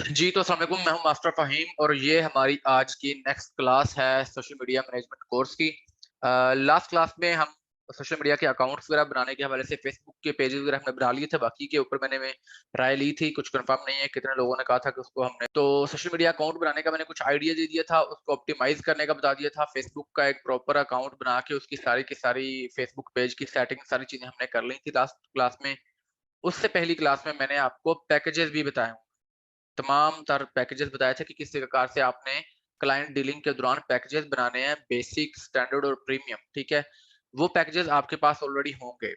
जी, तो अस्सलाम वालेकुम, मैं हूँ मास्टर फ़हीम और ये हमारी आज की नेक्स्ट क्लास है सोशल मीडिया मैनेजमेंट कोर्स की। लास्ट क्लास में हम सोशल मीडिया के अकाउंट्स वगैरह बनाने के हवाले से फ़ेसबुक के पेजेज़ वगैरह हमने बना लिए थे, बाकी के ऊपर मैं राय ली थी, कुछ कन्फर्म नहीं है, कितने लोगों ने कहा था कि उसको हमने तो सोशल मीडिया अकाउंट बनाने का मैंने कुछ आइडिया दे दिया था, उसको ऑप्टिमाइज़ करने का बता दिया था, फ़ेसबुक का एक प्रॉपर अकाउंट बना के उसकी सारी की सारी फ़ेसबुक पेज की सेटिंग सारी चीज़ें हमने कर ली थी लास्ट क्लास में। उससे पहली क्लास में मैंने आपको पैकेजेज़ भी बताए। तमाम तर पैकेजेस बताए थे कि किस प्रकार से आपने क्लाइंट डीलिंग के दौरान पैकेजेस बनाने हैं, बेसिक, स्टैंडर्ड और प्रीमियम, ठीक है? वो पैकेजेस आपके पास ऑलरेडी होंगे।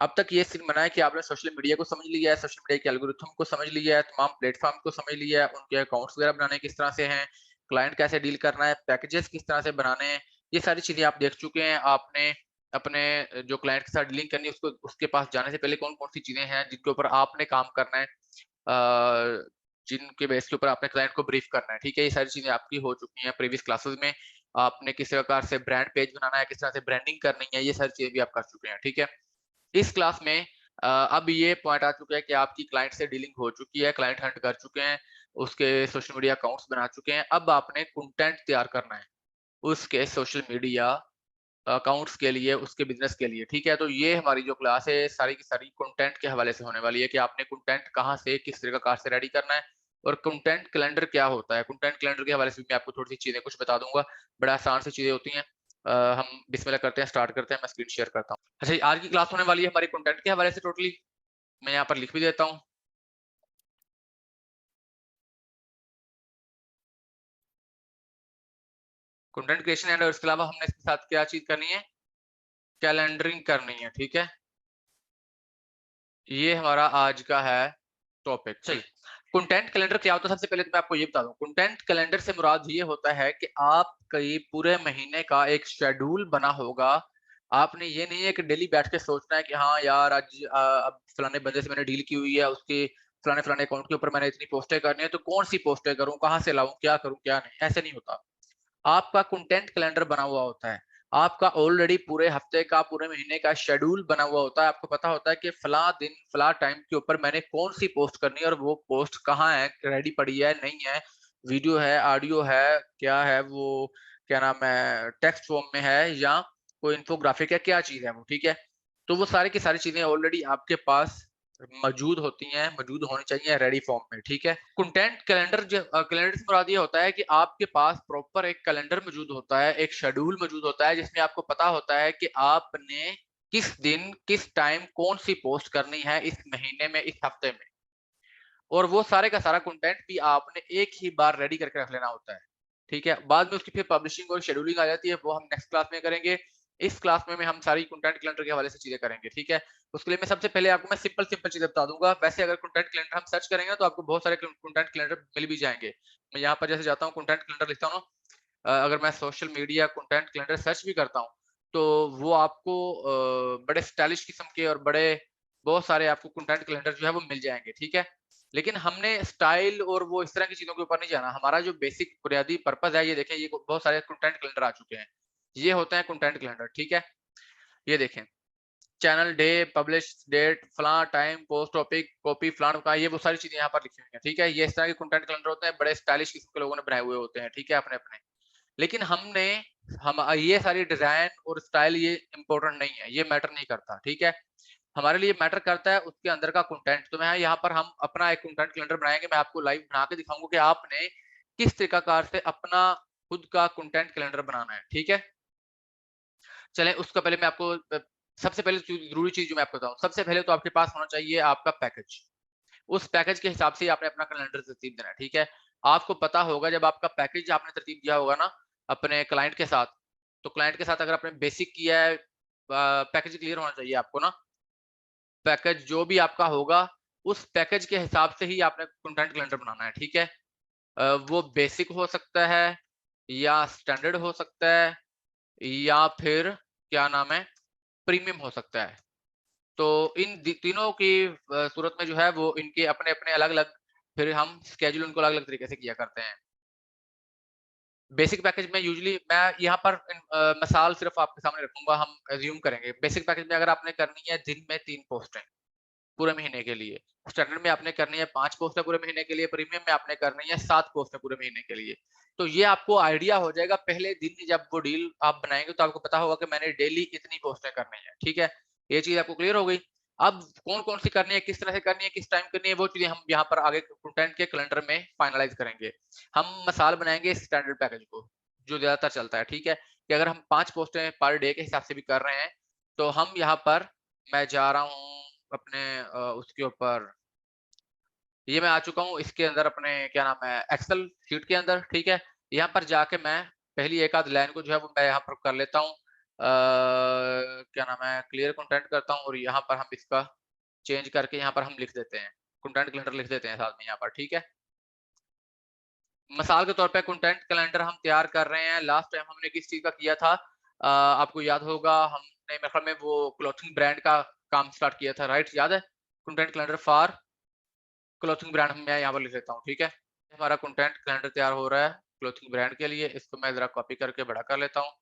अब तक ये सीन बना है कि आपने सोशल मीडिया को समझ लिया है, सोशल मीडिया के एल्गोरिथम को समझ लिया है, तमाम प्लेटफ़ॉर्म को समझ लिया है, उनके अकाउंट्स वगैरह बनाने किस तरह से हैं, क्लाइंट कैसे डील करना है, पैकेजेस किस तरह से बनाने हैं, ये सारी चीज़ें आप देख चुके हैं। आपने अपने जो क्लाइंट के साथ डीलिंग करनी है उसको उसके पास जाने से पहले कौन-कौन सी चीज़ें हैं जिनके ऊपर आपने काम करना है। जिनके बेस के ऊपर आपने क्लाइंट को ब्रीफ करना है, ठीक है? ये सारी चीज़ें आपकी हो चुकी हैं प्रीवियस क्लासेस में। आपने किस प्रकार से ब्रांड पेज बनाना है, किस तरह से ब्रांडिंग करनी है, ये सारी चीज़ें भी आप कर चुके हैं, ठीक है? इस क्लास में अब ये पॉइंट आ चुका है कि आपकी क्लाइंट से डीलिंग हो चुकी है, क्लाइंट हंट कर चुके हैं, उसके सोशल मीडिया अकाउंट्स बना चुके हैं, अब आपने कंटेंट तैयार करना है, उसके सोशल मीडिया अकाउंट्स के लिए, उसके बिज़नेस के लिए, ठीक है? तो ये हमारी जो क्लास है, सारी की सारी कंटेंट के हवाले से होने वाली है कि आपने कंटेंट कहाँ से, किस तरीक़ाकार से रेडी करना है और कंटेंट कैलेंडर क्या होता है? कंटेंट कैलेंडर के हवाले से भी मैं आपको थोड़ी-सी चीज़ें कुछ बता दूँगा। बड़ा आसान सी चीज़ें होती हैं। हम बिस्मिल्लाह करते हैं, स्टार्ट करते हैं, मैं स्क्रीन शेयर करता हूँ। अच्छा, ये आज की क्लास होने वाली है हमारी कंटेंट के हवाले से टोटली। मैं यहाँ पर लिख भी देता हूँ। कंटेंट क्रिएशन एंड और इसके अलावा हमने इसके साथ क्या चीज़ करनी है? कैलेंडरिंग करनी है, ठीक है? ये हमारा आज का है टॉपिक। चलिए, कंटेंट कैलेंडर क्या होता है सबसे पहले तो मैं आपको ये बता दूँ। कंटेंट कैलेंडर से मुराद ये होता है कि आपकी पूरे महीने का एक शेड्यूल बना होगा। आपने ये नहीं है कि डेली बैठ के सोचना है कि हाँ यार आज अब फलाने बंदे से मैंने डील की हुई है, उसके फलाने-फलाने अकाउंट के ऊपर मैंने इतनी पोस्टें करनी है, तो कौन-सी पोस्टें करूँ, कहाँ से लाऊँ, क्या करूँ, क्या नहीं, ऐसे नहीं होता। आपका कंटेंट कैलेंडर बना हुआ होता है। आपका ऑलरेडी पूरे हफ्ते का, पूरे महीने का शेड्यूल बना हुआ होता है। आपको पता होता है कि फलाँ दिन, फलाँ टाइम के ऊपर मैंने कौन-सी पोस्ट करनी है और वो पोस्ट कहाँ है, रेडी पड़ी है, नहीं है, वीडियो है, ऑडियो है, क्या है वो, क्या नाम है, टेक्स्ट फॉर्म में है या कोई इन्फोग्राफिक है, क्या चीज़ है वो, ठीक है? तो वो सारी की सारी चीज़ें ऑलरेडी आपके पास मौजूद होती हैं, मौजूद होनी चाहिए रेडी फॉर्म में, ठीक है? कंटेंट कैलेंडर कैलेंडर से मुराद ये होता है कि आपके पास प्रॉपर एक कैलेंडर मौजूद होता है, एक शेड्यूल मौजूद होता है जिसमें आपको पता होता है कि आपने किस दिन, किस टाइम कौन-सी पोस्ट करनी है इस महीने में, इस हफ्ते में। और वो सारे का सारा कंटेंट भी आपने एक ही बार रेडी करके रख लेना होता है, ठीक है? बाद में उसकी फिर पब्लिशिंग और शेड्यूलिंग आ जाती है, वो हम नेक्स्ट क्लास में करेंगे। इस क्लास में हम सारी कंटेंट कैलेंडर के हवाले से चीज़ें करेंगे, ठीक है? उसके लिए मैं सबसे पहले आपको मैं सिंपल-सिंपल चीज़ें बता दूँगा। वैसे अगर कंटेंट कैलेंडर हम सर्च करेंगे ना तो आपको बहुत सारे कंटेंट कैलेंडर मिल भी जाएँगे। मैं यहाँ पर जैसे जाता हूँ कंटेंट कैलेंडर लिखता हूँ ना, अगर मैं social media content calendar search भी करता हूँ, तो वो आपको बड़े स्टाइलिश किस्म के और बड़े बहुत सारे आपको कंटेंट कैलेंडर जो है वो मिल जाएँगे, ठीक है? लेकिन हमने स्टाइल और वो इस तरह की चीज़ों के ऊपर नहीं जाना। हमारा जो बेसिक बुनियादी पर्पज़ है, ये देखें ये बहुत सारे कंटेंट कैलेंडर आ चुके हैं। ये होते हैं कंटेंट कैलेंडर, ठीक है? ये देखें, चैनल डे, पब्लिश डेट, फलाँ टाइम, पोस्ट टॉपिक, कॉपी फलाना का ये वो सारी चीज़ें यहाँ पर लिखी हुई हैं, ठीक है? ये इस तरह के कंटेंट कैलेंडर होते हैं, बड़े स्टाइलिश किस्म के लोगों ने बनाए हुए होते हैं, ठीक है? अपने-अपने। लेकिन हम ये सारी डिज़ाइन और स्टाइल ये इम्पोर्टेंट नहीं है, ये मैटर नहीं करता, ठीक है? हमारे लिए मैटर करता है उसके अंदर का कंटेंट। तो मैं यहाँ पर हम अपना एक कंटेंट कैलेंडर बनाएँगे, मैं आपको लाइव बना के दिखाऊँगा कि आपने किस तरीक़ाकार से अपना खुद का कंटेंट कैलेंडर बनाना है, ठीक है? चलें उसका पहले मैं आपको सबसे पहले ज़रूरी चीज़ जो मैं आपको बताऊँ, सबसे पहले तो आपके पास होना चाहिए आपका पैकेज। उस पैकेज के हिसाब से ही आपने अपना कैलेंडर तरतीब देना है, ठीक है? आपको पता होगा जब आपका पैकेज आपने तरतीब दिया होगा ना, अपने क्लाइंट के साथ, तो क्लाइंट के साथ अगर आपने बेसिक किया है पैकेज क्लियर होना चाहिए आपको ना। पैकेज जो भी आपका होगा, उस पैकेज के हिसाब से ही आपने कंटेंट कैलेंडर बनाना है, ठीक है? वो बेसिक हो सकता है या स्टैंडर्ड हो सकता है या फिर क्या नाम है, प्रीमियम हो सकता है। तो इन तीनों की सूरत में जो है वो इनके अपने-अपने अलग-अलग फिर हम शेड्यूल उनको अलग-अलग तरीके से किया करते हैं। बेसिक पैकेज में यूजुअली मैं यहाँ पर मिसाल सिर्फ़ आपके सामने रखूँगा, हम अज़्यूम करेंगे। बेसिक पैकेज में अगर आपने करनी है दिन में 3 पोस्टें, पूरे महीने के लिए। स्टैंडर्ड में आपने करनी है 5 पोस्टें पूरे महीने के लिए, प्रीमियम में आपने करनी है 7 पोस्टें पूरे महीने के लिए। तो ये आपको आइडिया हो जाएगा पहले दिन ही जब वो डील आप बनाएँगे तो आपको पता होगा कि मैंने डेली इतनी पोस्टें करनी है, ठीक है? ये चीज़ आपको क्लियर हो गई। अब कौन-कौन सी करनी है, किस तरह से करनी है, किस टाइम करनी है, वो चीज़ें हम यहाँ पर आगे कंटेंट के कैलेंडर में फाइनलाइज़ करेंगे। हम मिसाल बनाएँगे इस स्टैंडर्ड पैकेज को, जो ज़्यादातर चलता है, ठीक है? कि अगर हम 5 पोस्टें पर डे के हिसाब से भी कर रहे हैं, तो हम यहाँ पर मैं जा रहा हूँ अपने उसके ऊपर ये मैं आ चुका हूँ इसके अंदर अपने क्या नाम है एक्सेल शीट के अंदर, ठीक है? यहाँ पर जाके मैं पहली एक आध लाइन को जो है वो मैं यहाँ पर कर लेता हूँ। क्या नाम है क्लियर कंटेंट करता हूँ और यहाँ पर हम इसका चेंज करके यहाँ पर हम लिख देते हैं। कंटेंट कैलेंडर लिख देते हैं साथ में यहाँ पर, ठीक है? मिसाल के तौर पे कंटेंट कैलेंडर हम तैयार कर रहे हैं। लास्ट टाइम हमने किस चीज़ का किया था? आपको याद होगा हमने मेरे ख्याल में वो क्लॉथिंग ब्रांड का काम स्टार्ट किया था, राइट? याद है? Content calendar for clothing brand मैं यहाँ पर लिख लेता हूँ, ठीक है? हमारा कंटेंट कैलेंडर तैयार हो रहा है क्लॉथिंग ब्रांड के लिए, इसको मैं ज़रा कॉपी करके बड़ा कर लेता हूँ।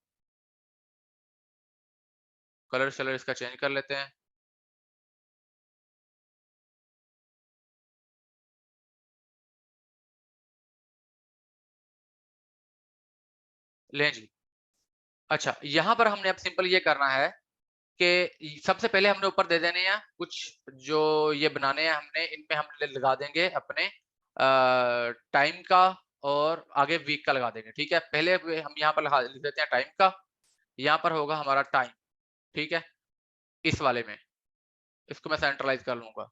कलर शलर इसका चेंज कर लेते हैं। लें जी। अच्छा, यहाँ पर हमने अब सिंपल ये करना है कि सबसे पहले हमने ऊपर दे देने हैं कुछ जो ये बनाने हैं हमने, इनमें हम लगा देंगे अपने टाइम का और आगे वीक का लगा देंगे, ठीक है? पहले हम यहाँ पर लिख देते हैं टाइम का, यहाँ पर होगा हमारा टाइम, ठीक है? इस वाले में, इसको मैं सेंट्रलाइज़ कर लूँगा।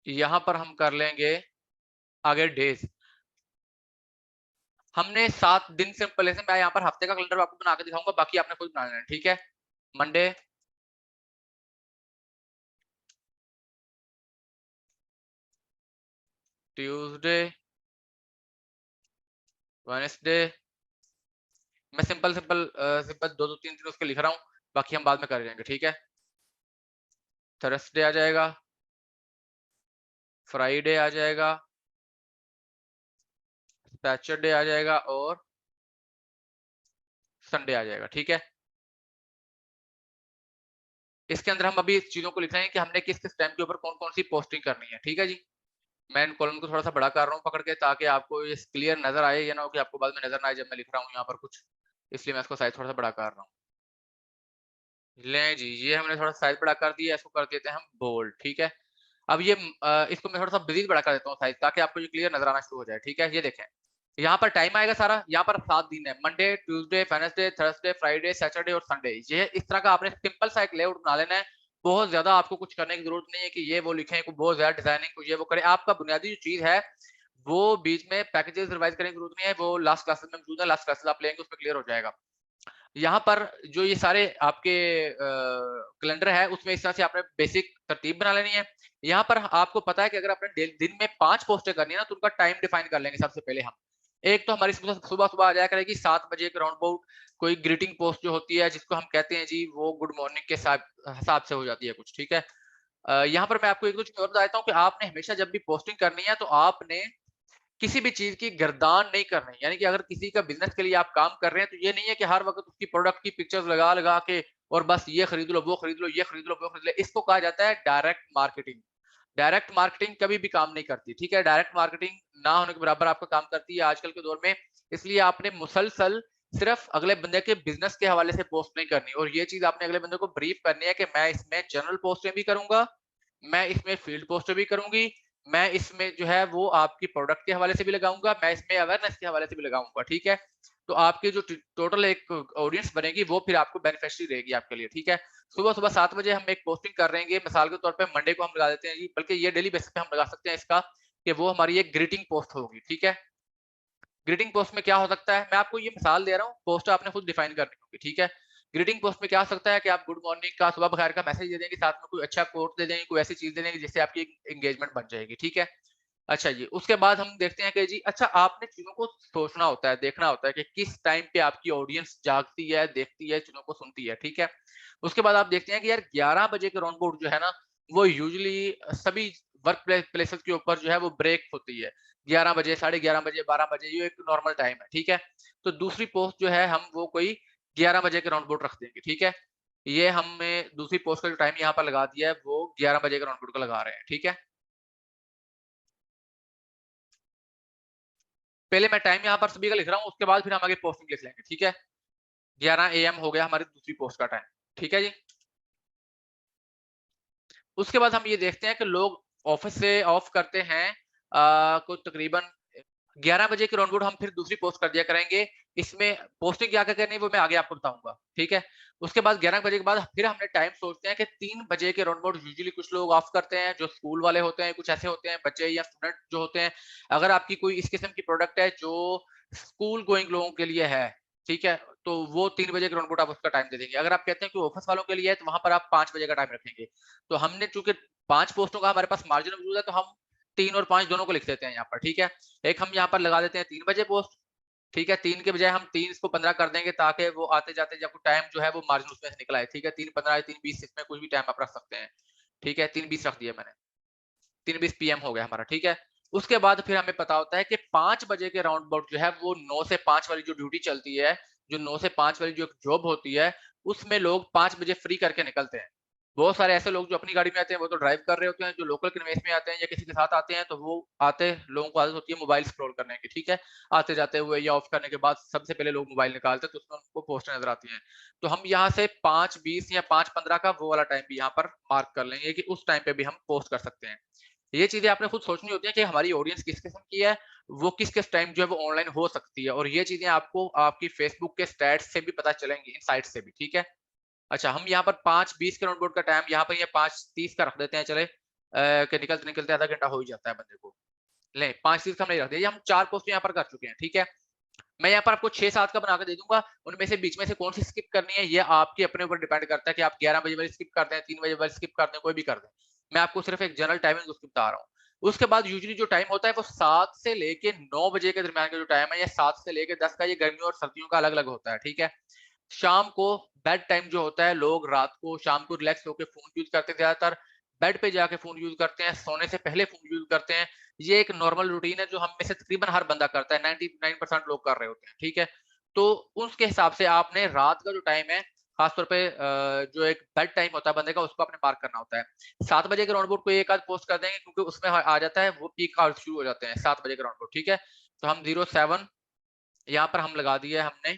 यहाँ पर हम कर लेंगे आगे डेज़। हमने 7 दिन से पहले से मैं यहाँ पर हफ्ते का कैलेंडर आपको बना के दिखाऊँगा, बाकी आपने खुद बना लेना है, ठीक है? मंडे, ट्यूसडे, वेडनेसडे मैं सिंपल 2-2 3 उसके लिख रहा हूँ, बाकी हम बाद में कर लेंगे, ठीक है? थर्सडे आ जाएगा, फ्राइडे आ जाएगा, सैटरडे आ जाएगा और संडे आ जाएगा, ठीक है? इसके अंदर हम अभी इस चीज़ों को लिख रहे हैं कि हमने किस-किस टाइम के ऊपर कौन-कौन सी पोस्टिंग करनी है, ठीक है जी? मैं इन कॉलम को थोड़ा-सा बड़ा कर रहा हूँ पकड़ के ताकि आपको ये क्लियर नज़र आए, ये ना हो कि आपको बाद में नज़र ना आए जब मैं लिख रहा हूँ यहाँ पर कुछ, इसलिए मैं इसको साइज़ थोड़ा-सा बड़ा कर रहा हूँ। लें जी, ये हमने थोड़ा साइज़ बड़ा कर दिया, इसको कर देते हैं हम बोल्ड, ठीक है? अब ये इसको मैं थोड़ा-सा ब्रीज़ बड़ा कर देता हूँ साइज़ ताकि आपको ये क्लियर नज़र आना शुरू हो जाए, ठीक है? ये देखें, यहाँ पर टाइम आएगा सारा, यहाँ पर 7 दिन है, Monday, Tuesday, Wednesday, Thursday, Friday, Saturday और संडे। ये इस तरह का आपने सिंपल सा एक लेआउट बना लेना है, बहुत ज़्यादा आपको कुछ करने की ज़रूरत नहीं है कि ये वो लिखें, कोई बहुत ज़्यादा डिज़ाइनिंग को ये वो करें। आपका बुनियादी जो चीज़ है, वो बीच में पैकेजेज़ रिवाइज़ करने की ज़रूरत नहीं है, वो लास्ट क्लासेस में मौजूद है, लास्ट क्लासेस आप लेंगे उसमें क्लियर हो जाएगा। यहाँ पर जो ये सारे आपके कैलेंडर है उसमें इस तरह से आपने बेसिक तरतीब बना लेनी है। यहाँ पर आपको पता है कि अगर आपने दिन में 5 पोस्टें करनी है ना तो उनका टाइम डिफाइन कर लेंगे सबसे पहले हम। एक तो हमारी सुबह-सुबह आ जाया करेगी 7 बजे के राउंड अबाउट कोई ग्रीटिंग पोस्ट जो होती है जिसको हम कहते हैं जी वो गुड मॉर्निंग के हिसाब से हो जाती है कुछ, ठीक है? यहाँ पर मैं आपको एक दो चीज़ और बता देता हूँ कि आपने हमेशा जब भी पोस्टिंग करनी है तो आपने किसी भी चीज़ की गर्दान नहीं करनी। यानी कि अगर किसी का बिज़नेस के लिए आप काम कर रहे हैं, तो ये नहीं है कि हर वक़्त उसकी प्रोडक्ट की पिक्चर्स लगा-लगा के और बस ये खरीद लो, वो खरीद लो, ये खरीद लो, वो खरीद लो। इसको कहा जाता है डायरेक्ट मार्केटिंग। डायरेक्ट मार्केटिंग कभी भी काम नहीं करती, ठीक है? डायरेक्ट मार्केटिंग ना होने के बराबर आपका काम करती है आजकल के दौर में। इसलिए आपने मुसलसल सिर्फ़ अगले बंदे के बिज़नेस के हवाले से पोस्ट नहीं करनी और ये चीज़ आपने अगले बंदे को ब्रीफ़ करनी है कि मैं इसमें जनरल पोस्टें भी करूँगा, मैं इसमें फील्ड पोस्टें भी करूँगी, मैं इसमें जो है वो आपकी प्रोडक्ट के हवाले से भी लगाऊँगा, मैं इसमें अवेयरनेस के हवाले से भी लगाऊँगा, ठीक है? तो आपकी जो टोटल एक ऑडियंस बनेगी वो फिर आपको बेनिफिशियरी रहेगी आपके लिए, ठीक है? सुबह-सुबह 7 बजे हम एक पोस्टिंग कर रहे हैं, मिसाल के तौर पे मंडे को हम लगा देते हैं जी, बल्कि ये डेली बेसिस पे हम लगा सकते हैं इसका कि वो हमारी एक ग्रीटिंग पोस्ट होगी, ठीक है? ग्रीटिंग पोस्ट में क्या हो सकता है, मैं आपको ये मिसाल दे रहा हूँ, पोस्ट आपने खुद डिफाइन करनी होगी, ठीक है? ग्रीटिंग पोस्ट में क्या हो सकता है कि आप गुड मॉर्निंग का, सुबह बखैर का मैसेज दे देंगे, साथ में कोई अच्छा कोट दे देंगे, कोई ऐसी चीज़ दे देंगे जिससे आपकी एंगेजमेंट बन जाएगी, ठीक है? अच्छा जी, उसके बाद हम देखते हैं कि जी अच्छा आपने चीज़ों को सोचना होता है, देखना होता है कि किस टाइम पे आपकी ऑडियंस जागती है, देखती है, चीज़ों को सुनती है, ठीक है? उसके बाद आप देखते हैं कि यार 11 बजे के राउंड अबाउट जो है ना, वो यूजुअली सभी वर्क प्लेसेस के ऊपर जो है वो ब्रेक होती है। 11 बजे, साढ़े 11 बजे, 12 बजे, ये एक नॉर्मल टाइम है, ठीक है? तो दूसरी पोस्ट जो है हम वो कोई 11 बजे के राउंड अबाउट रख देंगे, ठीक है? ये हमने दूसरी पोस्ट का जो टाइम यहाँ पर लगा दिया है वो 11 बजे के राउंड अबाउट का लगा रहे हैं, ठीक है? पहले मैं टाइम यहाँ पर सभी का लिख रहा हूँ, उसके बाद फिर हम आगे पोस्टिंग लिख लेंगे, ठीक है? 11 एएम हो गया हमारी दूसरी पोस्ट का टाइम, ठीक है जी? उसके बाद हम ये देखते हैं कि लोग ऑफिस से ऑफ करते हैं कुछ तकरीबन 11 बजे के राउंड हम फिर दूसरी पोस्ट कर दिया करेंगे। इसमें पोस्टिंग क्या-क्या करनी है वो मैं आगे आपको बताऊँगा, ठीक है? उसके बाद 11 बजे के बाद फिर हमने टाइम सोचते हैं कि 3 बजे के राउंड अबाउट यूजुअली कुछ लोग ऑफ करते हैं, जो स्कूल वाले होते हैं, कुछ ऐसे होते हैं बच्चे या स्टूडेंट जो होते हैं। अगर आपकी कोई इस किस्म की प्रोडक्ट है जो स्कूल गोइंग लोगों के लिए है, ठीक है? तो वो 3 बजे के राउंड अबाउट आप उसका टाइम दे देंगे। अगर आप कहते हैं कि ऑफिस वालों के लिए है, तो वहाँ पर आप 5 बजे का टाइम रखेंगे। तो हमने चूँकि 5 पोस्टों का हमारे पास मार्जिन मौजूद है, तो हम 3 और 5 दोनों को लिख देते हैं यहाँ पर, ठीक है? एक हम यहाँ पर लगा देते हैं 3 बजे पोस्ट, ठीक है? 3 के बजाय हम 3 इसको 15 कर देंगे ताकि वो आते-जाते जब टाइम जो है वो मार्जिन उसमें से निकल आए, ठीक है? 3:15 या 3:20 इसमें कुछ भी टाइम आप रख सकते हैं, ठीक है? 3:20 रख दिया मैंने, 3:20 पीएम हो गया हमारा, ठीक है? उसके बाद फिर हमें पता होता है कि 5 बजे के राउंड अबाउट जो है वो 9 से 5 वाली जो ड्यूटी चलती है, जो 9 से 5 वाली जो जॉब होती है, उसमें लोग 5 बजे फ्री करके निकलते हैं। बहुत सारे ऐसे लोग जो अपनी गाड़ी में आते हैं वो तो ड्राइव कर रहे होते हैं, जो लोकल कन्वेंस में आते हैं या किसी के साथ आते हैं तो वो आते लोगों को आदत होती है मोबाइल स्क्रॉल करने की, ठीक है? आते-जाते हुए या ऑफ करने के बाद सबसे पहले लोग मोबाइल निकालते हैं तो उसमें उनको पोस्टें नज़र आती हैं। तो हम यहाँ से 5:20 या 5:15 का वो वाला टाइम भी यहाँ पर मार्क कर लेंगे कि उस टाइम पे भी हम पोस्ट कर सकते हैं। ये चीज़ें आपने खुद सोचनी होती है कि हमारी ऑडियंस किस किस्म की है, वो किस-किस टाइम जो है वो ऑनलाइन हो सकती है और ये चीज़ें आपको आपकी फेसबुक के स्टैट्स से भी पता चलेंगी, इनसाइट्स से भी, ठीक है? अच्छा, हम यहाँ पर 5:20 के राउंड अबाउट का टाइम यहाँ पर ये 5:30 का रख देते हैं चले कि निकलते-निकलते आधा घंटा हो ही जाता है बंदे को। लें 5:30 का हमने रख दिया, ये हम 4 पोस्ट यहाँ पर कर चुके हैं, ठीक है? मैं यहाँ पर आपको 6-7 का बना के दे दूँगा, उनमें से बीच में से कौन-सी स्किप करनी है, ये आपके अपने ऊपर डिपेंड करता है कि आप 11 बजे वाली स्किप कर दें, 3 बजे वाली स्किप कर दें, कोई भी कर दें। मैं आपको सिर्फ़ एक जनरल टाइमिंग उसकी बता रहा हूँ। उसके बाद यूजुअली जो टाइम होता है वो 7 से लेके 9 बजे के दरमियान का जो टाइम है, या 7 से लेके 10 का, ये गर्मियों और सर्दियों का अलग-अलग होता है, ठीक है? शाम को बेड टाइम जो होता है, लोग रात को शाम को रिलैक्स होके फ़ोन यूज़ करते हैं ज़्यादातर, बेड पे जाके फ़ोन यूज़ करते हैं, सोने से पहले फ़ोन यूज़ करते हैं। ये एक नॉर्मल रूटीन है जो हम में से तकरीबन हर बंदा करता है, 99% लोग कर रहे होते हैं, ठीक है? तो उसके हिसाब से आपने रात का जो टाइम है, ख़ास तौर पे जो एक बेड टाइम होता है बंदे का, उसको आपने मार्क करना होता है। 7 बजे के राउंड अबाउट कोई एक आध पोस्ट कर देंगे क्योंकि उसमें आ जाता है वो पीक आवर्स शुरू हो जाते हैं 7 बजे के राउंड अबाउट, ठीक है? तो हम 07 यहाँ पर हम लगा दिया है हमने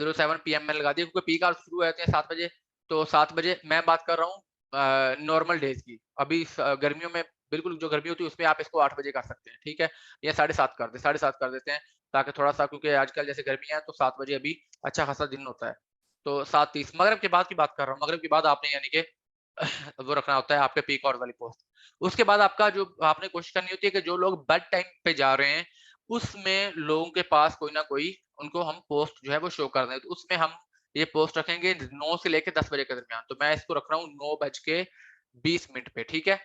07 पीएम में लगा दिया क्योंकि पीक आवर्स शुरू हो जाते हैं 7 बजे। तो 7 बजे मैं बात कर रहा हूँ नॉर्मल डेज़ की। अभी गर्मियों में बिल्कुल जो गर्मी होती है उसमें आप इसको 8 बजे कर सकते हैं, ठीक है? या 7:30 कर दें, 7:30 कर देते हैं ताकि थोड़ा-सा, क्योंकि आजकल जैसे गर्मियाँ हैं तो 7 बजे अभी अच्छा खासा दिन होता है। तो 7:30 मगरिब के बाद की बात कर रहा हूँ, मगरिब के बाद आपने यानी कि वो रखना होता है आपके पीक आवर्स वाली पोस्ट। उसके बाद आपका जो आपने कोशिश करनी होती है कि जो लोग बेड टाइम पे जा रहे हैं, उसमें लोगों के पास कोई ना कोई उनको हम पोस्ट जो है वो शो कर दें। तो उसमें हम ये पोस्ट रखेंगे 9 से लेके 10 बजे के दरमियान। तो मैं इसको रख रहा हूँ 9:20 पे, ठीक है?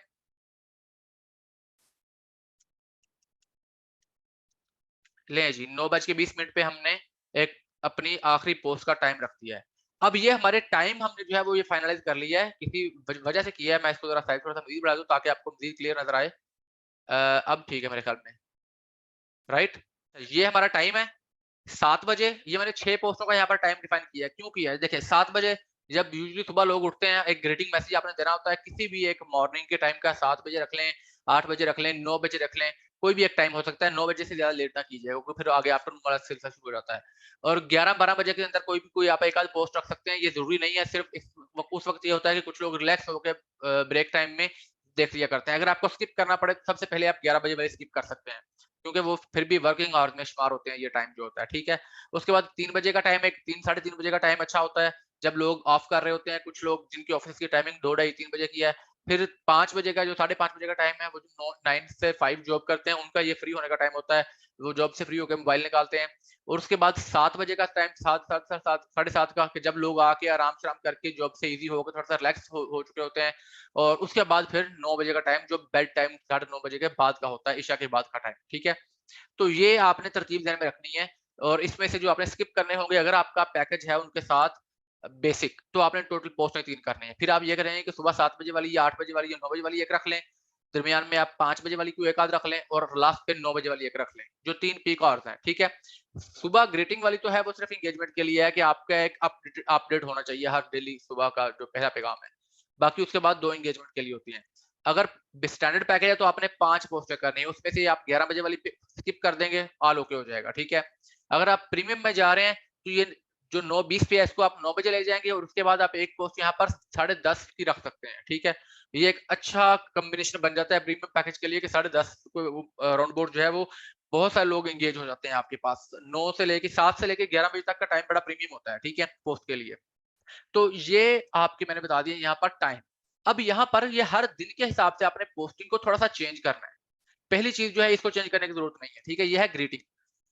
लें जी, 9:20 पे हमने एक अपनी आखिरी पोस्ट का टाइम रख दिया है। अब ये हमारे टाइम हमने जो है वो ये फाइनलाइज़ कर लिया है, किसी वजह से किया है। मैं इसको ज़रा साइज़ थोड़ा-सा मज़ीद बढ़ा दूँ ताकि आपको मज़ीद क्लियर नज़र आए। अब ठीक है मेरे ख्याल में, राइट? ये हमारा टाइम है। 7 बजे, ये मैंने 6 पोस्टों का यहाँ पर टाइम डिफाइन किया है। क्यों किया है? देखिए 7 बजे जब यूजुअली सुबह लोग उठते हैं, एक ग्रीटिंग मैसेज आपने देना होता है, किसी भी एक मॉर्निंग के टाइम का 7 बजे रख लें, 8 बजे रख लें, 9 बजे रख लें, कोई भी एक टाइम हो सकता है। 9 बजे से ज़्यादा लेट ना कीजिएगा क्योंकि फिर आगे आफ्टरनून वाला सिलसिला शुरू हो जाता है। और 11-12 बजे के अंदर कोई आप एक आध पोस्ट रख सकते हैं, ये ज़रूरी नहीं है। सिर्फ़ उस वक़्त ये होता है कि कुछ लोग रिलैक्स होके ब्रेक टाइम में देख लिया करते हैं। अगर आपको स्किप करना पड़े तो सबसे पहले आप 11 बजे वाली स्किप कर सकते हैं। क्योंकि वो फिर भी वर्किंग आवर्स में शुमार होते हैं, ये टाइम जो होता है, ठीक है? उसके बाद 3 बजे का टाइम, एक 3 साढ़े 3 बजे का टाइम अच्छा होता है, जब लोग ऑफ कर रहे होते हैं, कुछ लोग जिनकी ऑफ़िस की टाइमिंग 2 ढाई 3 बजे की है। फिर 5 बजे का जो साढ़े 5 बजे का टाइम है, वो जो 9 से 5 जॉब करते हैं, उनका ये फ्री होने का टाइम होता है। वो जॉब से फ्री होके मोबाइल निकालते हैं। और उसके बाद 7 बजे का टाइम, 7 साढ़े 7 का, कि जब लोग आके आराम-शाराम करके जॉब से ईज़ी होकर थोड़ा-सा रिलैक्स हो चुके होते हैं। और उसके बाद फिर 9 बजे का टाइम, जो बेड टाइम साढ़े 9 बजे के बाद का होता है, इशा के बाद का टाइम, ठीक है? तो ये आपने तरतीब ज़हन में रखनी है। और इसमें से जो आपने स्किप करने होंगे, अगर आपका पैकेज है उनके साथ बेसिक, तो आपने टोटल पोस्टें 3 करनी है। फिर आप ये करेंगे कि सुबह 7 बजे वाली या 8 बजे वाली या 9 बजे वाली एक रख लें, दरमियान में आप 5 बजे वाली कोई एक आध रख लें और लास्ट पे 9 बजे वाली एक रख लें, जो 3 पीक आवर्स हैं, ठीक है? सुबह ग्रीटिंग वाली तो है, वो सिर्फ एंगेजमेंट के लिए है कि आपका एक अपडेट होना चाहिए हर डेली सुबह का जो पहला पैगाम है। बाकी उसके बाद 2 एंगेजमेंट के लिए होती हैं। अगर स्टैंडर्ड पैकेज है तो आपने 5 पोस्टें करनी है, उसमें से आप 11 बजे वाली स्किप कर देंगे, ऑल ओके हो जाएगा, ठीक है? अगर आप प्रीमियम में जा रहे हैं तो ये जो 9:20 पे है इसको आप 9 बजे ले जाएँगे और उसके बाद आप एक पोस्ट यहाँ पर 10:30 की रख सकते हैं, ठीक है? ये एक अच्छा कॉम्बिनेशन बन जाता है प्रीमियम पैकेज के लिए कि 10:30 को राउंड अबाउट जो है वो बहुत सारे लोग एंगेज हो जाते हैं आपके पास। 9 से लेके 7 से लेके 11 बजे तक का टाइम बड़ा प्रीमियम होता है, ठीक है? पोस्ट के लिए। तो ये आपकी मैंने बता दिया यहाँ पर टाइम। अब यहाँ पर ये हर दिन के हिसाब से आपने पोस्टिंग को थोड़ा-सा चेंज करना है। पहली चीज़ जो है इसको चेंज करने की ज़रूरत नहीं है, ठीक है? ये है ग्रीटिंग।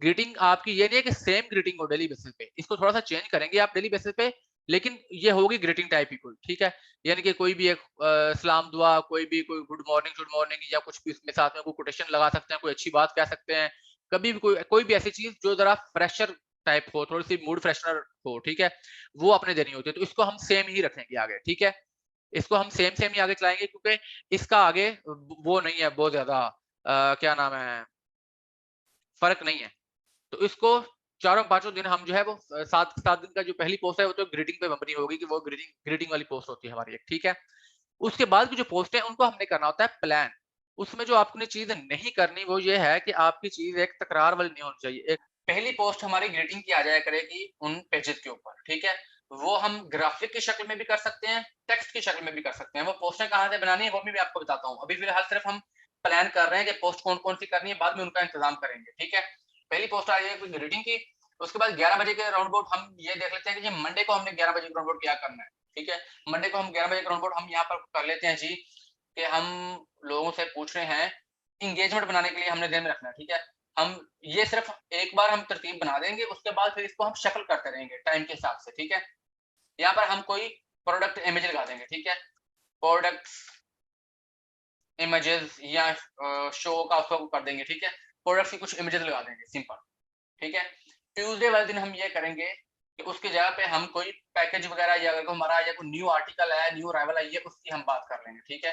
ग्रीटिंग आपकी ये नहीं है कि सेम ग्रीटिंग हो डेली बेसिस पे, इसको थोड़ा-सा चेंज करेंगे आप डेली बेसिस पे, लेकिन ये होगी ग्रीटिंग टाइप ही कोई, ठीक है? यानी कि कोई भी एक सलाम दुआ, कोई भी कोई गुड मॉर्निंग, शुड मॉर्निंग या कुछ भी उसमें साथ में कोई कोटेशन लगा सकते हैं, कोई अच्छी बात कह सकते हैं। कभी भी कोई कोई भी ऐसी चीज़ जो ज़रा फ्रेशर टाइप हो, थोड़ी-सी मूड फ्रेशनर हो, ठीक है? वो आपने देनी होती है, तो इसको हम सेम ही रखेंगे आगे, ठीक है? इसको हम सेम ही आगे चलाएँगे क्योंकि इसका आगे वो नहीं है बहुत ज़्यादा क्या नाम है, फ़र्क नहीं है। तो इसको चारों पाँचों दिन हम जो है वो 7 दिन का जो पहली पोस्ट है वो तो ग्रीटिंग पे बनी होगी कि वो ग्रीटिंग ग्रीटिंग वाली पोस्ट होती है हमारी एक, ठीक है? उसके बाद की जो पोस्ट है उनको हमने करना होता है प्लान। उसमें जो आपने चीज़ नहीं करनी वो ये है कि आपकी चीज़ एक तकरार वाली नहीं होनी चाहिए। एक पहली पोस्ट हमारी ग्रीटिंग की आ जाया करेगी उन पेजेज़ के ऊपर, ठीक है? वो हम ग्राफ़िक की शक्ल में भी कर सकते हैं, टेक्स्ट की शक्ल में भी कर सकते हैं। वो पोस्टें कहाँ से बनानी है वो भी मैं आपको बताता हूँ। अभी फ़िलहाल सिर्फ़ हम प्लान कर रहे हैं कि पोस्ट कौन-कौन सी करनी है, बाद में उनका इंतज़ाम करेंगे, ठीक है? पहली पोस्ट आ जाएगी ग्रीटिंग की, उसके बाद 11 बजे के राउंड अबाउट हम ये देख लेते हैं कि जी मंडे को हमने 11 बजे के राउंड अबाउट क्या करना है, ठीक है? मंडे को हम 11 बजे के राउंड अबाउट हम यहाँ पर कर लेते हैं जी, कि हम लोगों से पूछ रहे हैं, एंगेजमेंट बनाने के लिए हमने ध्यान में रखना है, ठीक है? हम ये सिर्फ़ एक बार हम तरतीब बना देंगे, उसके बाद फिर इसको हम शफ़ल करते रहेंगे टाइम के हिसाब से, ठीक है? यहाँ पर हम कोई प्रोडक्ट इमेज लगा देंगे, ठीक है? प्रोडक्ट्स इमेजेस या शो का उसको कर देंगे, ठीक है? प्रोडक्ट्स की कुछ इमेजेस लगा देंगे सिंपल, ठीक है? ट्यूसडे वाले दिन हम ये करेंगे कि उसकी जगह पे हम कोई पैकेज वगैरह या अगर हमारा या कोई न्यू आर्टिकल आया, न्यू अराइवल आई है, उसकी हम बात कर लेंगे, ठीक है?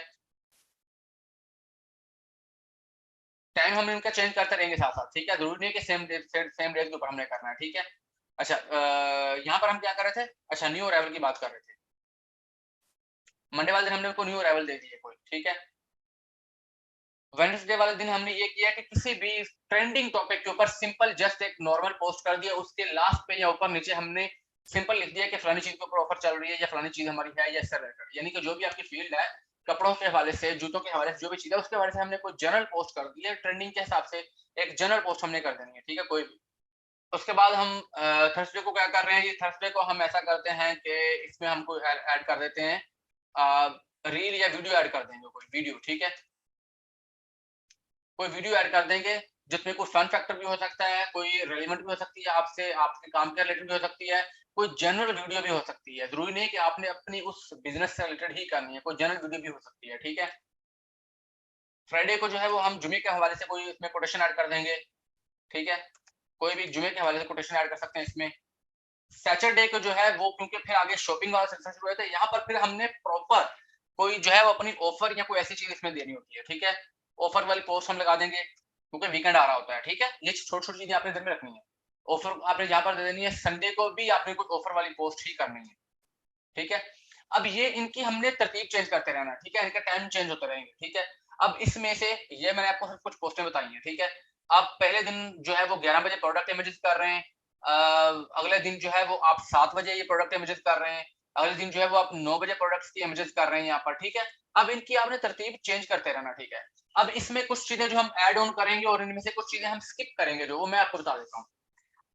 टाइम हम इनका चेंज करते रहेंगे साथ-साथ, ठीक है? ज़रूरी नहीं है कि सेम डे के ऊपर हमने करना है, ठीक है? अच्छा यहाँ पर हम क्या कर रहे थे? अच्छा न्यू अराइवल की बात कर रहे थे। मंडे वाले दिन हमने उनको न्यू अराइवल दे दिए कोई, ठीक है? वेडनेसडे वाले दिन हमने ये किया कि किसी भी ट्रेंडिंग टॉपिक के ऊपर सिंपल जस्ट एक नॉर्मल पोस्ट कर दिया, उसके लास्ट पे या ऊपर नीचे हमने सिंपल लिख दिया कि फलानी चीज़ के ऊपर ऑफर चल रही है या फलानी चीज़ हमारी है या इससे रिलेटेड। यानी कि जो भी आपकी फील्ड है, कपड़ों के हवाले से, जूतों के हवाले से जो भी चीज़ है, उसके हवाले से हमने कोई जनरल पोस्ट कर दी है, ट्रेंडिंग के हिसाब से एक जनरल पोस्ट हमने कर देनी है, ठीक है? कोई भी। उसके बाद हम थर्सडे को क्या कर रहे हैं जी, थर्सडे को हम ऐसा करते हैं कि इसमें हम कोई ऐड कर देते हैं रील या वीडियो ऐड कर देंगे कोई वीडियो, ठीक है? कोई वीडियो ऐड कर देंगे, जिसमें कोई फन फैक्टर भी हो सकता है, कोई रिलेवेंट भी हो सकती है आपसे, आपके काम के रिलेटेड भी हो सकती है, कोई जनरल वीडियो भी हो सकती है। ज़रूरी नहीं है कि आपने अपनी उस बिज़नेस से रिलेटेड ही करनी है, कोई जनरल वीडियो भी हो सकती है, ठीक है? फ्राइडे को जो है वो हम जुमे के हवाले से कोई इसमें कोटेशन ऐड कर देंगे, ठीक है? कोई भी जुमे के हवाले से कोटेशन ऐड कर सकते हैं इसमें। सैटरडे को जो है वो क्योंकि फिर आगे शॉपिंग वाला सिलसिला शुरू होता है, यहाँ पर फिर हमने प्रॉपर कोई जो है वो अपनी ऑफर या कोई ऐसी चीज़ इसमें देनी होती है, ठीक है? ऑफर वाली पोस्ट हम लगा देंगे, क्योंकि वीकेंड आ रहा होता है, ठीक है? ये छोटी-छोटी चीज़ें आपने ध्यान में रखनी है। ऑफर आपने यहाँ पर दे देनी है, संडे को भी आपने कोई ऑफर वाली पोस्ट ही करनी है, ठीक है? अब ये इनकी हमने तरतीब चेंज करते रहना है, ठीक है? इनका टाइम चेंज होते रहेंगे, ठीक है? अब इसमें से ये मैंने आपको सिर्फ कुछ पोस्टें बताई हैं, ठीक है? आप पहले दिन जो है वो 11 बजे प्रोडक्ट इमेजेस कर रहे हैं। अगले दिन जो है वो आप 7 बजे ये प्रोडक्ट इमेजेस कर रहे हैं। अगले दिन जो है वो आप 9 बजे प्रोडक्ट्स की इमेजेस कर रहे हैं यहाँ पर, ठीक है? अब इनकी आपने तरतीब चेंज करते रहना, ठीक है? अब इसमें कुछ चीज़ें जो हम ऐड ऑन करेंगे और इनमें से कुछ चीज़ें हम स्किप करेंगे जो, वो मैं आपको बता देता हूँ।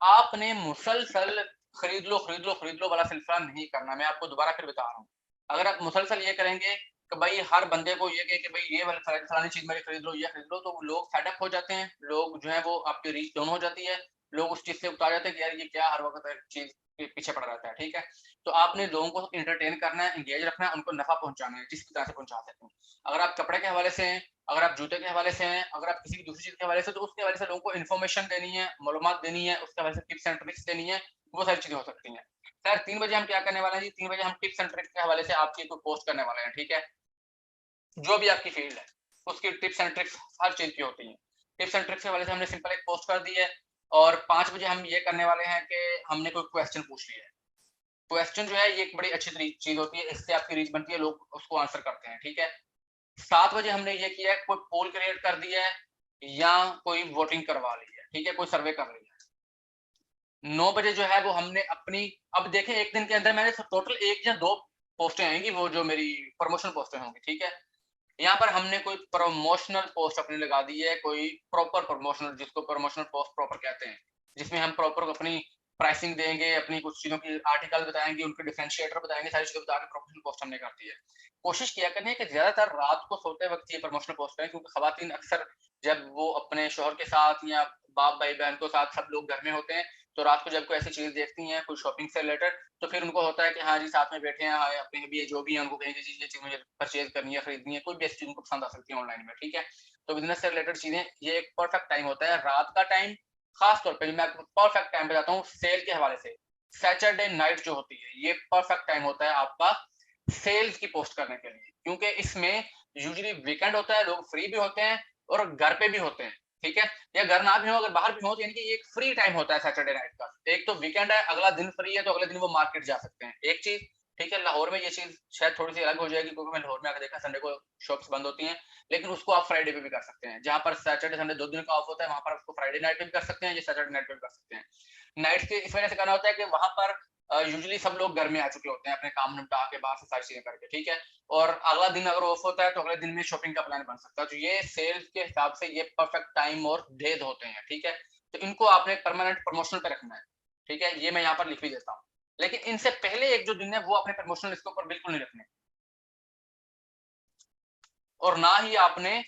आपने मुसलसल खरीद लो, खरीद लो वाला सिलसिला नहीं करना। मैं आपको दोबारा फिर बता रहा हूँ। अगर आप मुसलसल ये करेंगे कि भाई हर बंदे को ये कहे कि भाई ये वाली फलानी चीज़ मेरी खरीद लो, ये खरीद लो, तो लोग फेड अप हो जाते हैं। लोग जो है वो आपकी रीच डाउन हो जाती है। लोग उस चीज़ से उकता जाते हैं कि यार ये क्या हर वक़्त एक चीज़ के पीछे पड़ा रहता है, ठीक है? तो आपने लोगों को एंटरटेन करना है, एंगेज रखना है, उनको नफ़ा पहुँचाना है, जिस भी तरह से पहुँचा सकते हैं। अगर आप कपड़े के हवाले से हैं, अगर आप जूते के हवाले से हैं, अगर आप किसी भी दूसरी चीज़ के हवाले से, तो उसके हवाले से लोगों को इन्फॉर्मेशन देनी है, मालूमात देनी है, उसके हवाले से टिप्स एंड ट्रिक्स देनी है, वो सारी चीज़ें हो सकती हैं। खैर 3 बजे हम क्या करने वाले हैं जी, 3 बजे हम टिप्स एंड ट्रिक्स के हवाले से आपकी कोई पोस्ट करने वाले हैं, ठीक है? जो भी आपकी फ़ील्ड है। उसकी टिप्स एंड ट्रिक्स हर चीज की होती हैं। टिप्स एंड ट्रिक्स के वाले से हमने सिंपल एक पोस्ट कर दी है और 5 बजे हम ये करने वाले हैं कि हमने कोई क्वेश्चन पूछ लिया है। क्वेश्चन जो है ये एक बड़ी अच्छी चीज होती है, इससे आपकी रीच बनती है, लोग उसको आंसर करते हैं, ठीक है। 7 बजे हमने ये किया है, कोई पोल क्रिएट कर दिया है या कोई वोटिंग करवा ली है, ठीक है, कोई सर्वे कर लिया है। 9 बजे जो है वो हमने अपनी, अब देखें एक दिन के अंदर मैंने टोटल 1 या 2 पोस्टें आएंगी, वो जो मेरी प्रमोशनल पोस्टें होंगी, ठीक है। यहाँ पर हमने कोई प्रमोशनल पोस्ट अपनी लगा दी है, कोई प्रॉपर प्रमोशनल, जिसको प्रमोशनल पोस्ट प्रॉपर कहते हैं, जिसमें हम प्रॉपर अपनी प्राइसिंग देंगे, अपनी कुछ चीजों की आर्टिकल बताएंगे, उनके डिफरेंशिएटर बताएंगे, सारी चीजें बता के प्रमोशनल पोस्ट हमने कर दी है। कोशिश किया करनी है कि ज्यादातर रात को सोते वक्त ये प्रमोशनल पोस्ट करें, क्योंकि खवातीन अक्सर जब वो अपने शोहर के साथ या बाप भाई बहन के साथ सब लोग घर में होते हैं, तो रात को जब कोई ऐसी चीज देखती हैं कोई शॉपिंग से रिलेटेड, तो फिर उनको होता है कि हाँ जी साथ में बैठे हैं, हाँ अपने भी जो भी है उनको कहीं चीज ये चीज मुझे परचेज करनी है, खरीदनी है, कोई भी ऐसी चीज उनको पसंद आ सकती है ऑनलाइन में, ठीक है। तो बिजनेस से रिलेटेड चीजें, ये एक परफेक्ट टाइम होता है रात का टाइम। खास तौर पर मैं आपको परफेक्ट टाइम बताता हूँ सेल के हवाले से, सैटरडे नाइट जो होती है ये परफेक्ट टाइम होता है आपका सेल्स की पोस्ट करने के लिए, क्योंकि इसमें यूजुअली वीकेंड होता है, लोग फ्री भी होते हैं और घर पे भी होते हैं, ठीक है, या घर ना भी हो अगर बाहर भी हो, तो यानी कि ये एक फ्री टाइम होता है सैटरडे नाइट का। एक तो वीकेंड है, अगला दिन फ्री है, तो अगले दिन वो मार्केट जा सकते हैं, एक चीज, ठीक है। लाहौर में ये चीज शायद थोड़ी सी अलग हो जाएगी, क्योंकि मैं लाहौर में आकर देखा संडे को शॉप्स बंद होती हैं, लेकिन उसको आप फ्राइडे पे भी कर सकते हैं। जहां पर सैटरडे संडे 2 दिन का ऑफ होता है, वहां पर उसको फ्राइडे नाइट पे भी कर सकते हैं, या सैटरडे नाइट पे भी कर सकते हैं। नाइट के इस वजह से करना होता है कि वहां पर यूजुअली सब लोग घर में आ चुके होते हैं अपने काम निपटा के, बाहर से सारी चीजें करके, ठीक है। और अगला दिन अगर ऑफ होता है तो अगले दिन में शॉपिंग का प्लान बन सकता है, तो ये सेल्स के हिसाब से ये परफेक्ट टाइम और डेज होते हैं, ठीक है। तो इनको आपने परमानेंट प्रमोशनल पे रखना है, ठीक है, ये मैं यहाँ पर लिख भी देता हूँ। लेकिन इनसे पहले एक जो दिन है वो अपने प्रमोशनल इसके ऊपर बिल्कुल नहीं रखने, और ना ही आपने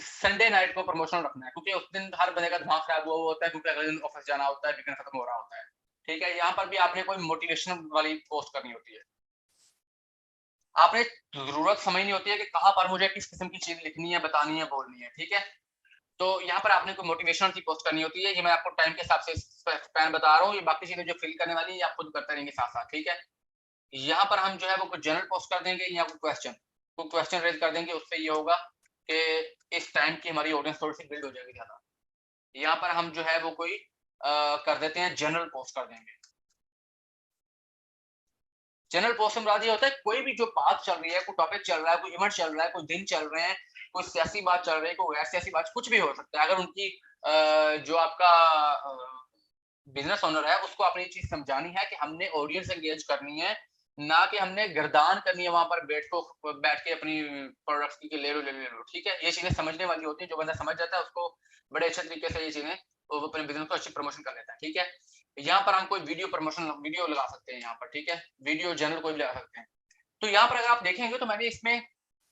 संडे नाइट को प्रमोशनल रखना है, क्योंकि उस दिन हर बंदे का दिमाग खराब हुआ होता है, क्योंकि अगले दिन ऑफिस जाना होता है, वीकेंड खत्म हो रहा होता है, ठीक है। यहाँ पर भी आपने कोई मोटिवेशनल वाली पोस्ट करनी होती है, आपने जरूरत समझनी होती है कि कहाँ पर मुझे किस किस्म की चीज लिखनी है, बतानी है, बोलनी है, ठीक है। तो यहाँ पर आपने कोई मोटिवेशनल की पोस्ट करनी होती है, ये मैं आपको टाइम के हिसाब से स्पैन बता रहा हूँ, ये बाकी चीजें जो फिल करने वाली है आप खुद करते रहेंगे साथ साथ, ठीक है। यहाँ पर हम जो है वो कुछ जनरल पोस्ट कर देंगे या कोई क्वेश्चन रेज कर देंगे, उससे ये होगा कि इस टाइम की हमारी ऑडियंस थोड़ी सी बिल्ड हो जाएगी ज्यादा। यहाँ पर हम जो है वो कोई कर देते हैं जनरल पोस्ट कर देंगे। जनरल पोस्ट में मुराद ये होता है कोई भी जो बात चल रही है, कोई टॉपिक चल रहा है, कोई इवेंट चल रहा है, कोई दिन चल रहे हैं, कोई सियासी बात चल रही है, कोई गैर सियासी बात, कुछ भी हो सकता है। अगर उनकी जो आपका बिजनेस ओनर है उसको आपने ये चीज समझानी है कि हमने ऑडियंस एंगेज करनी है, ना कि हमने गर्दान करनी है वहां पर बैठ के अपनी प्रोडक्ट्स की ले लो, ठीक है। ये चीजें समझने वाली होती है, जो बंदा समझ जाता है उसको बड़े अच्छे तरीके से ये चीजें, वो अपने बिजनेस को अच्छी प्रमोशन कर लेता है, ठीक है। यहाँ पर हम कोई वीडियो प्रमोशन वीडियो लगा सकते हैं यहाँ पर, ठीक है, वीडियो जनरल कोई भी लगा सकते हैं। तो यहाँ पर अगर आप देखेंगे तो मैंने इसमें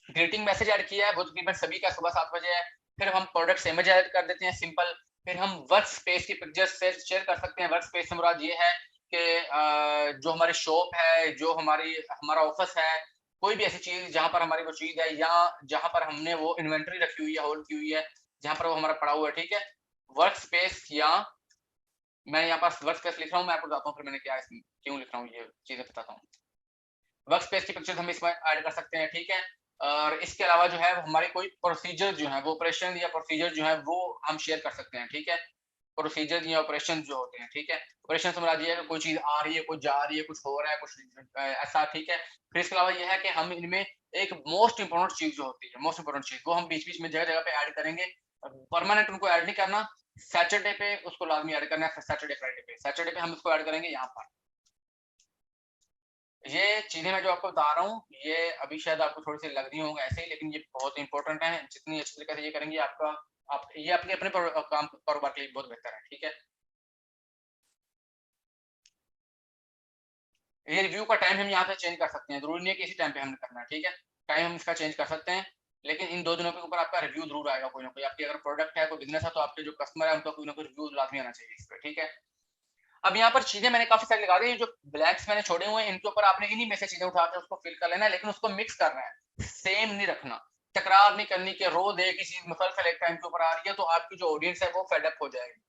ग्रीटिंग मैसेज ऐड किया है, वो तकरीबन सभी का सुबह 7 बजे है। फिर हम प्रोडक्ट इमेज ऐड कर देते हैं सिंपल। फिर हम वर्क स्पेस की पिक्चर्स शेयर कर सकते हैं। वर्क स्पेस से मुराद ये है कि जो हमारी शॉप है, जो हमारा ऑफिस है, कोई भी ऐसी चीज जहां पर हमारी वो चीज है, या जहां पर हमने वो इन्वेंट्री रखी हुई है, होल्ड की हुई है, जहां पर वो हमारा पड़ा हुआ है, ठीक है। वर्क स्पेस, या मैं यहाँ पर वर्क स्पेस लिख रहा हूँ, मैं आपको बताता हूँ फिर मैंने क्या इसमें क्यों लिख रहा हूँ, ये चीजें बताता हूँ। वर्क स्पेस की पिक्चर्स हम इसमें ऐड कर सकते हैं, ठीक है। और इसके अलावा जो है हमारे कोई प्रोसीजर जो है, वो ऑपरेशन या प्रोसीजर जो है वो हम शेयर कर सकते हैं, ठीक है। प्रोसीजर या ऑपरेशन जो होते हैं, ठीक है। ऑपरेशन से मुराद ये है कि कोई चीज आ रही है, कोई जा रही है, कुछ हो रहा है, कुछ ऐसा, ठीक है। फिर इसके अलावा ये है कि हम इनमें एक मोस्ट इंपोर्टेंट चीज जो होती है, मोस्ट इंपोर्टेंट चीज, वो हम बीच बीच में जगह जगह पे ऐड करेंगे। परमानेंट उनको ऐड नहीं करना, सैटरडे पे उसको लाजमी ऐड करना है, सैटरडे फ्राइडे पे, सैटरडे पे हम उसको ऐड करेंगे यहाँ पर। ये चीजें मैं जो आपको बता रहा हूँ, ये अभी शायद आपको थोड़ी सी लग रही होंगी ऐसे ही, लेकिन ये बहुत इंपॉर्टेंट है। जितनी अच्छी तरीके से ये करेंगे आपका, आप ये आपके अपने काम कारोबार के लिए बहुत बेहतर है, ठीक है। ये रिव्यू का टाइम हम यहाँ पे चेंज कर सकते हैं, जरूरी नहीं है कि इसी टाइम पे हमने करना है, ठीक है। टाइम हम इसका चेंज कर सकते हैं, लेकिन इन 2 दिनों के ऊपर आपका रिव्यू जरूर आएगा, कोई ना कोई। आपकी अगर प्रोडक्ट है, कोई बिजनेस है, तो आपके जो कस्टमर है उनका कोई ना कोई रिव्यू लाजमी आना चाहिए इस पे, ठीक है। अब यहाँ पर चीजें मैंने काफी सारी लगा दी, जो ब्लैंक्स मैंने छोड़े हुए हैं इनके ऊपर आपने इन्हीं में से चीजें उठा के उसको फिल कर लेना है, लेकिन उसको मिक्स करना है, सेम नहीं रखना। तकरार नहीं करनी कि रोज एक ही चीज मुसलसल एक टाइम के ऊपर आ रही है, तो आपकी जो ऑडियंस है वो फेडअप हो जाएगी।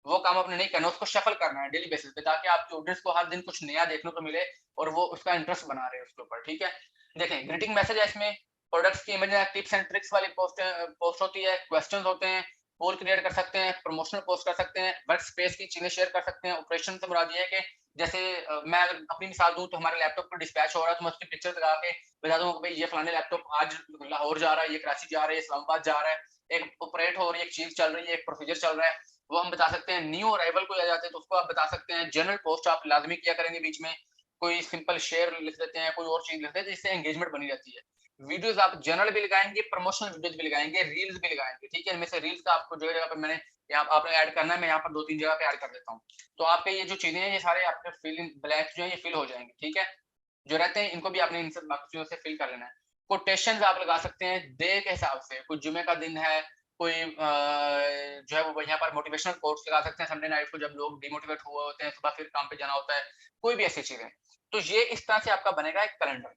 वो काम आपने नहीं करना, उसको शफल करना है डेली बेसिस पे, ताकि आपकी ऑडियंस को हर दिन कुछ नया देखने को मिले और वो उसका इंटरेस्ट बना रहे उसके ऊपर, ठीक है। देखें, ग्रीटिंग मैसेज है इसमें, प्रोडक्ट्स की इमेज, टिप्स एंड ट्रिक्स वाली पोस्ट होती है, क्वेश्चंस होते हैं, पोल क्रिएट कर सकते हैं, प्रमोशनल पोस्ट कर सकते हैं, वर्क स्पेस की चीजें शेयर कर सकते हैं। ऑपरेशन से मुराद ये है कि जैसे मैं अगर अपनी मिसाल दूं तो हमारे लैपटॉप पर डिस्पैच हो रहा है तो मैं उसकी पिक्चर लगा के बता दूं भाई ये फलाने लैपटॉप आज लाहौर जा रहा है, ये कराची जा रहा है, इस्लामाबाद जा रहा है, एक ऑपरेट हो रही है, एक चीज चल रही है, एक प्रोसीजर चल रहा है, वो हम बता सकते हैं। न्यू अराइवल को आ जाते हैं तो उसको आप बता सकते हैं। जनरल पोस्ट आप लाजमी किया करेंगे, बीच में कोई सिंपल शेयर लिख देते हैं, कोई और चीज लिख देते हैं जिससे एंगेजमेंट बनी रहती है। वीडियोस आप जनरल भी लगाएंगे, प्रमोशनल वीडियोस भी लगाएंगे, रील्स भी लगाएंगे, ठीक है। इनमें से रील्स का आपको जगह जगह पर मैंने यहाँ आपने ऐड करना है, मैं यहाँ पर 2-3 जगह पे ऐड कर देता हूँ। तो आपके ये जो चीजें हैं ये सारे आपके फिल इन ब्लैंक जो है ये फिल हो जाएंगे, ठीक है। जो रहते हैं इनको भी आपने इन सब बाकी चीजों से फिल कर लेना है। कोटेशंस आप लगा सकते हैं डे के हिसाब से, कोई जुमे का दिन है, कोई जो है वो यहाँ पर मोटिवेशनल कोट्स लगा सकते हैं संडे नाइट को जब लोग डिमोटिवेट हुए होते हैं, सुबह फिर काम पे जाना होता है, कोई भी ऐसी चीजें। तो ये इस तरह से आपका बनेगा एक कैलेंडर।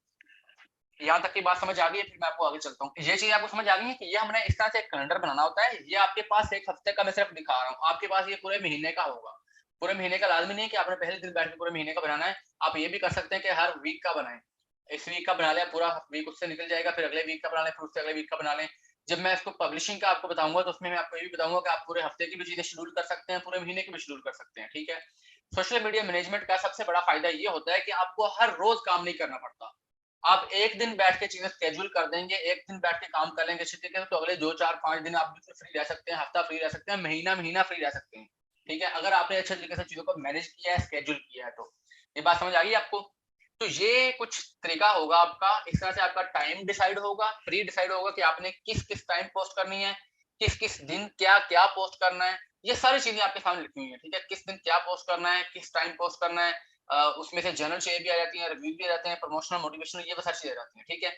यहाँ तक की बात समझ आ गई है, फिर मैं आपको आगे चलता हूँ। ये चीज आपको समझ आ गई है कि ये हमने इस तरह से एक कैलेंडर बनाना होता है। ये आपके पास एक हफ्ते का मैं सिर्फ दिखा रहा हूँ, आपके पास ये पूरे महीने का होगा। पूरे महीने का लाजमी नहीं है कि आपने पहले दिन बैठ के पूरे महीने का बनाना है, आप ये भी कर सकते हैं कि हर वीक का बनाएं। इस वीक का बना लिया, पूरा वीक उससे निकल जाएगा, फिर अगले वीक का बना लें, फिर उससे अगले वीक का बना लें। जब मैं इसको पब्लिशिंग का आपको बताऊंगा तो उसमें मैं आपको ये भी बताऊंगा कि आप पूरे हफ्ते की भी चीजें शेड्यूल कर सकते हैं, पूरे महीने की भी शेड्यूल कर सकते हैं, ठीक है। सोशल मीडिया मैनेजमेंट का सबसे बड़ा फायदा ये होता है कि आपको हर रोज काम नहीं करना पड़ता। आप एक दिन बैठ के चीजें स्केड्यूल कर देंगे, एक दिन बैठ के काम कर लेंगे अच्छे तरीके से, तो अगले 2 4 5 दिन आप बिल्कुल फ्री रह सकते हैं, हफ्ता फ्री रह सकते हैं, महीना महीना फ्री रह सकते हैं, ठीक है। अगर आपने अच्छे तरीके से चीजों को मैनेज किया है, स्केड्यूल किया है तो। ये बात समझ आ गई आपको? तो ये कुछ तरीका होगा आपका, इस तरह से आपका टाइम डिसाइड होगा, प्री डिसाइड होगा कि आपने किस किस टाइम पोस्ट करनी है, किस किस दिन क्या क्या पोस्ट करना है। ये सारी चीजें आपके सामने लिखी हुई है, ठीक है। किस दिन क्या पोस्ट करना है, किस टाइम पोस्ट करना है, उसमें से जनरल शेयर भी आ जाती है, रिव्यू भी आ जाते हैं, प्रमोशनल मोटिवेशनल ये सारी चीजें आ जाती हैं, ठीक है।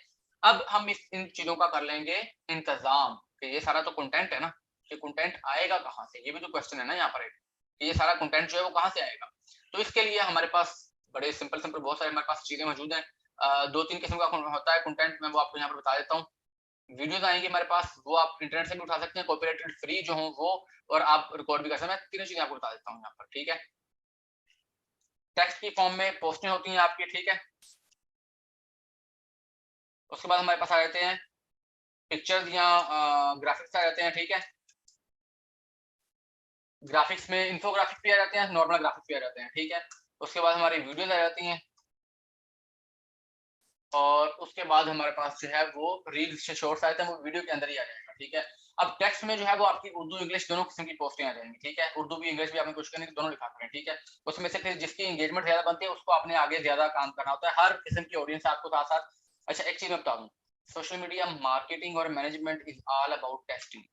अब हम इन चीजों का कर लेंगे इंतजाम कि ये सारा तो कंटेंट है ना, ये कंटेंट आएगा कहाँ से, ये भी तो क्वेश्चन है ना यहाँ पर एक, कि ये सारा कंटेंट जो है वो कहाँ से आएगा। तो इसके लिए हमारे पास बड़े सिंपल सिंपल बहुत सारे हमारे पास चीजें मौजूद हैं। 2-3 किस्म का होता है कंटेंट, मैं वो आपको यहाँ पर बता देता हूँ। वीडियोस आएंगे हमारे पास, वो आप इंटरनेट से भी उठा सकते हैं, कॉपीराइटेड फ्री जो हो वो, और आप रिकॉर्ड भी कर सकते हैं। मैं तीनों चीजें आपको बता देता हूँ यहाँ पर, ठीक है। टेक्स्ट की फॉर्म में पोस्टें होती हैं आपकी, ठीक है। उसके बाद हमारे पास आ जाते हैं पिक्चर्स या ग्राफिक्स आ जाते हैं, ठीक है। ग्राफिक्स में इन्फोग्राफिक्स भी आ जाते हैं, नॉर्मल ग्राफिक्स भी आ जाते हैं, ठीक है। उसके बाद हमारी वीडियोस आ जाती हैं, और उसके बाद हमारे पास जो है वो रील्स से शॉर्ट्स आते हैं, वो वीडियो के अंदर ही आ जाएगा, ठीक है। अब टेक्स्ट में जो है वो आपकी उर्दू इंग्लिश दोनों किस्म की पोस्टें आ जाएंगी, ठीक है। उर्दू भी इंग्लिश भी आपने कोशिश करनी दोनों लिखा करें, ठीक है। उसमें से फिर जिसकी एंगेजमेंट ज्यादा बनती है उसको आपने आगे ज्यादा काम करना होता है, हर किस्म की ऑडियंस आपको साथ साथ। अच्छा एक चीज मैं बता दूं, सोशल मीडिया मार्केटिंग और management is all about testing.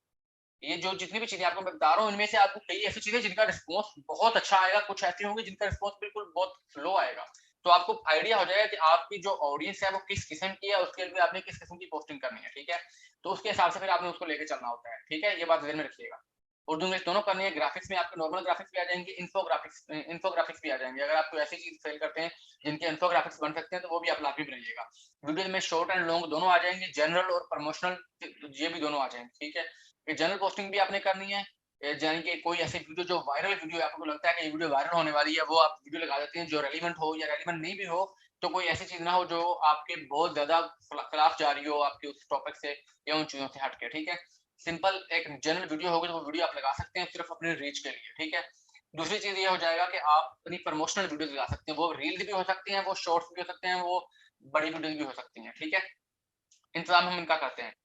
ये जो जितनी भी चीजें आपको मैं बता रहा हूँ इनमें से आपको कई ऐसी चीजें जिनका रिस्पॉन्स बहुत अच्छा आएगा, कुछ ऐसी होंगी जिनका रिस्पॉन्स बिल्कुल बहुत स्लो आएगा। तो आपको आइडिया हो जाएगा कि आपकी जो ऑडियंस है वो किस किस्म की है, उसके लिए आपने किस किस्म की पोस्टिंग करनी है, ठीक है। तो उसके हिसाब से फिर आपने उसको लेके चलना होता है, ठीक है। ये बात ध्यान में रखिएगा। उर्दू इंग्लिश दोनों करनी है। ग्राफिक्स में आपके नॉर्मल ग्राफिक्स भी आ जाएंगे, इन्फोग्राफिक्स भी आ जाएंगे। अगर आप कोई ऐसी चीज फेल करते हैं जिनके इन्फोग्राफिक्स बन सकते हैं तो वो भी आप लाजमी बनाइएगा। वीडियो में शॉर्ट एंड लॉन्ग दोनों आ जाएंगे, जनरल और प्रमोशनल ये भी दोनों आ जाएंगे, ठीक है। ये जनरल पोस्टिंग भी आपने करनी है, यानी कि कोई ऐसी वीडियो जो वायरल वीडियो आपको लगता है कि ये वीडियो वायरल होने वाली है, वो आप वीडियो लगा देते हैं। जो रेलिवेंट हो या रेलिवेंट नहीं भी हो, तो कोई ऐसी चीज ना हो जो आपके बहुत ज्यादा खिलाफ जा रही हो आपके उस टॉपिक से या उन चीजों से हटके, ठीक है। सिंपल एक जनरल वीडियो होगी तो वो वीडियो आप लगा सकते हैं सिर्फ अपने रीच के लिए, ठीक है। दूसरी चीज ये हो जाएगा कि आप अपनी प्रमोशनल वीडियो लगा सकते हैं, वो रील्स भी हो सकती हैं, वो शॉर्ट्स भी हो सकते हैं, वो बड़ी वीडियो भी हो सकती हैं, ठीक है। इंतजाम हम इनका करते हैं,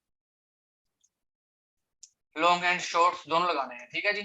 लॉन्ग एंड शॉर्ट्स दोनों लगाने हैं, ठीक है जी।